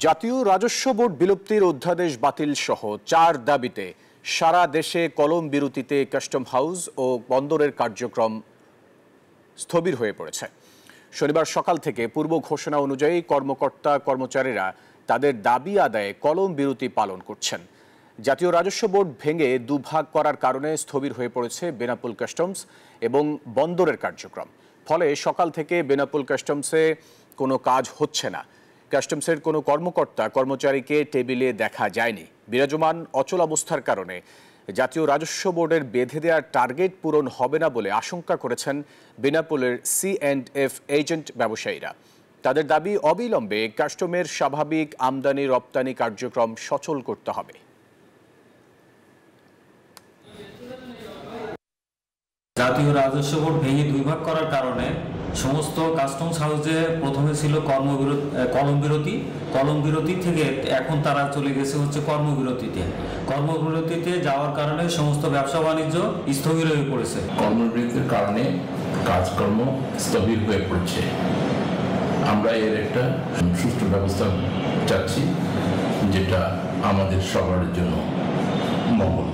জাতীয় রাজস্ব বোর্ড বিলুপ্তির অধ্যাদেশ বাতিল সহ 4 দাবিতে সারা দেশে কলম বিরতিতে কাস্টম হাউস ও বন্দরের কার্যক্রম স্থবির হয়ে পড়েছে। শনিবার সকাল থেকে পূর্ব ঘোষণা অনুযায়ী কর্মকর্তা কর্মচারীরা তাদের দাবি আদায়ে কলম বিরতি পালন করছেন। জাতীয় রাজস্ব বোর্ড ভেঙে দুভাগ করার কারণে স্থবির হয়ে পড়েছে বেনাপোল কাস্টমস এবং বন্দরের কার্যক্রম। ফলে সকাল থেকে বেনাপোল কাস্টমসে কোনো কাজ হচ্ছে না। কাস্টমসের কোনো কর্মকর্তা কর্মচারীকে টেবিলে দেখা যায়নি। বিরাজমান অচলাবস্থার কারণে জাতীয় রাজস্ব বোর্ডের বেঁধে দেওয়ার টার্গেট পূরণ হবে না বলে আশঙ্কা করেছেন বেনাপোলের C&F এজেন্ট ব্যবসায়ীরা। তাদের দাবি, অবিলম্বে কাস্টমের স্বাভাবিক আমদানি রপ্তানি কার্যক্রম সচল করতে হবে। জাতীয় রাজস্ব বোর্ড ভেঙে দুই ভাগ করার কারণে সমস্ত কাস্টমস হাউসে প্রথমে ছিল কলম বিরতি থেকে এখন তারা চলে গেছে হচ্ছে কর্মবিরতিতে যাওয়ার কারণে সমস্ত ব্যবসা বাণিজ্য স্থবির হয়ে পড়েছে। কর্মবিরতির কারণে কাজকর্ম স্থবির হয়ে পড়ছে। আমরা এর একটা সুষ্ঠু ব্যবস্থা চাচ্ছি, যেটা আমাদের সবার জন্য মঙ্গল।